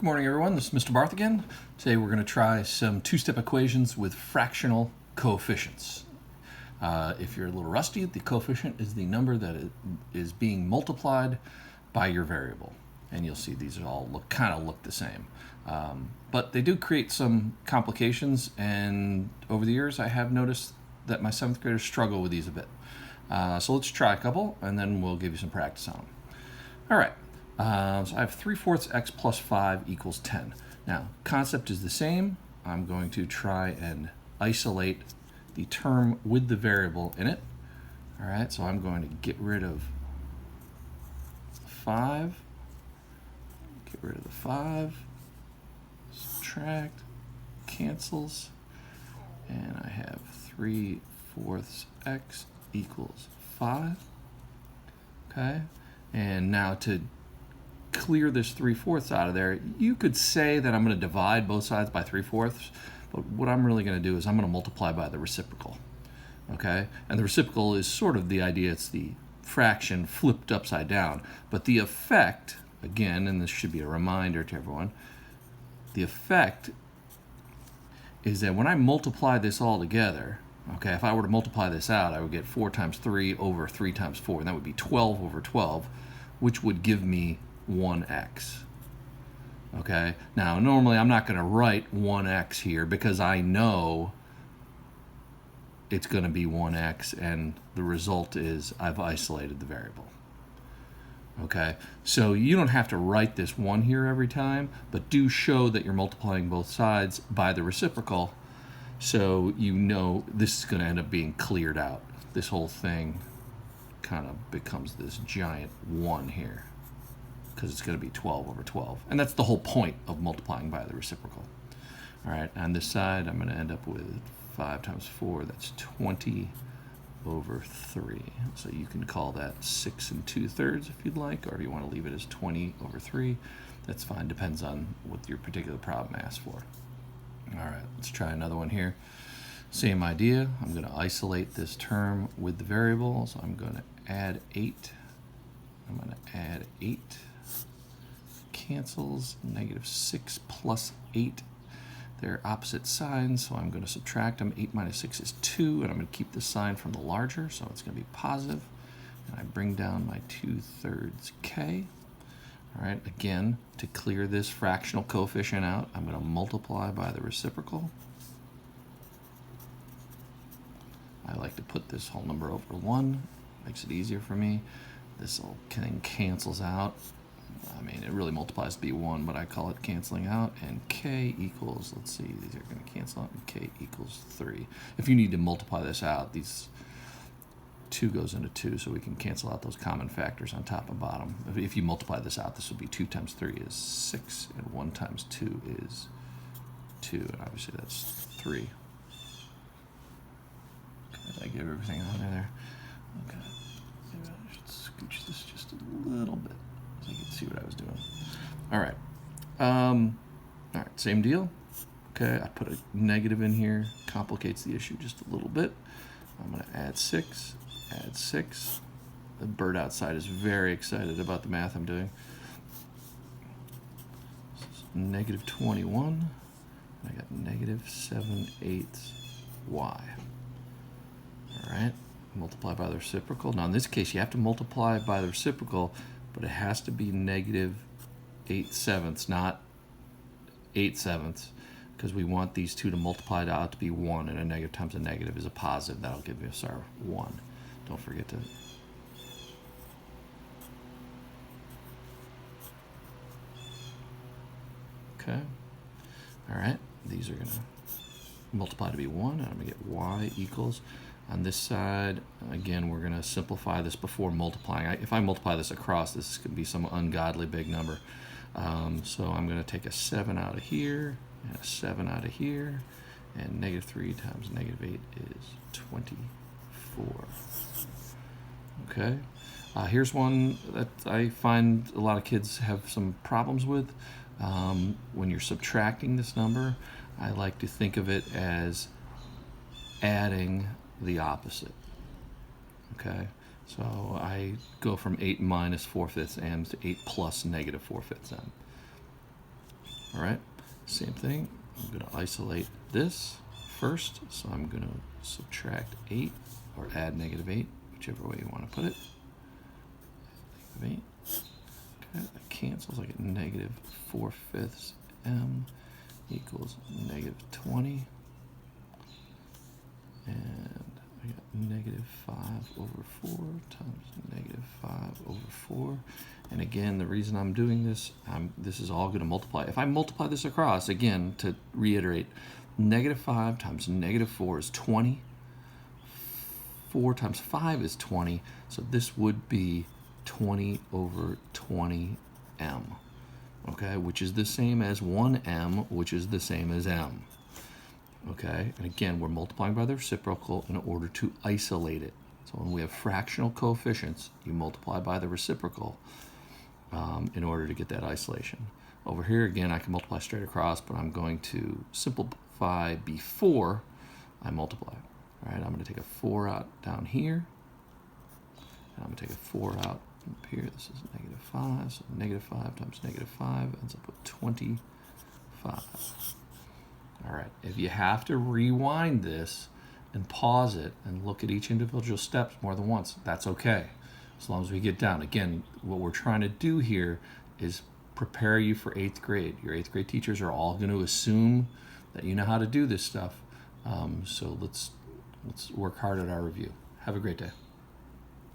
Good morning, everyone. This is Mr. Barth again. Today we're going to try some two-step equations with fractional coefficients. If you're a little rusty, the coefficient is the number that is being multiplied by your variable. And you'll see these all kind of look the same. But they do create some complications, and over the years I have noticed that my 7th graders struggle with these a bit. So let's try a couple, and then we'll give you some practice on them. All right. So I have 3/4 x plus 5 equals 10. Now, concept is the same. I'm going to try and isolate the term with the variable in it. All right, so I'm going to get rid of 5. Get rid of the 5. Subtract. Cancels. And I have 3/4 x equals 5. Okay, and now to clear this 3/4 out of there, you could say that I'm going to divide both sides by 3/4, but what I'm really going to do is I'm going to multiply by the reciprocal. Okay, and the reciprocal is sort of the idea, it's the fraction flipped upside down, but the effect, again, and this should be a reminder to everyone, the effect is that when I multiply this all together, okay, if I were to multiply this out, I would get 4 times 3 over 3 times 4, and that would be 12 over 12, which would give me 1x. Okay, now normally I'm not going to write 1x here because I know it's going to be 1x, and the result is I've isolated the variable. Okay, so you don't have to write this 1 here every time, but do show that you're multiplying both sides by the reciprocal, so you know this is going to end up being cleared out. This whole thing kind of becomes this giant 1 here, because it's going to be 12 over 12. And that's the whole point of multiplying by the reciprocal. All right, on this side, I'm going to end up with 5 times 4, that's 20 over 3. So you can call that 6 2/3 if you'd like, or you want to leave it as 20 over 3. That's fine, depends on what your particular problem asks for. All right, let's try another one here. Same idea, I'm going to isolate this term with the variable, so I'm going to add 8. I'm going to add 8. Cancels, -6 plus 8. They're opposite signs, so I'm going to subtract them. 8 minus 6 is 2, and I'm going to keep the sign from the larger, so it's going to be positive. And I bring down my 2/3 k. All right, again, to clear this fractional coefficient out, I'm going to multiply by the reciprocal. I like to put this whole number over 1. Makes it easier for me. This whole thing cancels out. I mean, it really multiplies to be 1, but I call it canceling out. And k equals, let's see, these are going to cancel out, and k equals 3. If you need to multiply this out, these 2 goes into 2, so we can cancel out those common factors on top and bottom. If you multiply this out, this would be 2 times 3 is 6, and 1 times 2 is 2, and obviously that's 3. Did I give everything on there? Okay. Maybe I should scooch this just a little bit so you can see what I was doing. All right. All right, same deal. Okay, I put a negative in here. Complicates the issue just a little bit. I'm going to add 6. Add 6. The bird outside is very excited about the math I'm doing. This is -21. I got -7/8 y. All right, multiply by the reciprocal. Now in this case, you have to multiply by the reciprocal, but it has to be -8/7, not 8/7, because we want these two to multiply out to be 1, and a negative times a negative is a positive. That'll give us our 1. Don't forget to. Okay. All right, these are going to multiply to be 1, and I'm going to get y equals. On this side, again, we're going to simplify this before multiplying. If I multiply this across, this is going to be some ungodly big number. So I'm going to take a 7 out of here, and a 7 out of here, and -3 times -8 is 24. Okay. Here's one that I find a lot of kids have some problems with. When you're subtracting this number, I like to think of it as adding the opposite. Okay, so I go from 8 minus 4/5 m to 8 plus -4/5 m. All right, same thing. I'm going to isolate this first, so I'm going to subtract 8 or add -8, whichever way you want to put it. -8. Okay, that cancels. I get -4/5 m equals -20. And I got -5/4 times -5/4. And again, the reason I'm doing this, this is all going to multiply. If I multiply this across, again, to reiterate, -5 times -4 is 20. 4 times 5 is 20. So this would be 20/20m. Okay, which is the same as 1m, which is the same as m. Okay, and again, we're multiplying by the reciprocal in order to isolate it. So when we have fractional coefficients, you multiply by the reciprocal in order to get that isolation. Over here, again, I can multiply straight across, but I'm going to simplify before I multiply. All right, I'm going to take a 4 out down here. And I'm going to take a 4 out up here. This is -5, so -5 times -5 ends up with 25. All right, if you have to rewind this and pause it and look at each individual steps more than once, that's okay, as long as we get down. Again, what we're trying to do here is prepare you for 8th grade. Your 8th grade teachers are all going to assume that you know how to do this stuff. So let's work hard at our review. Have a great day.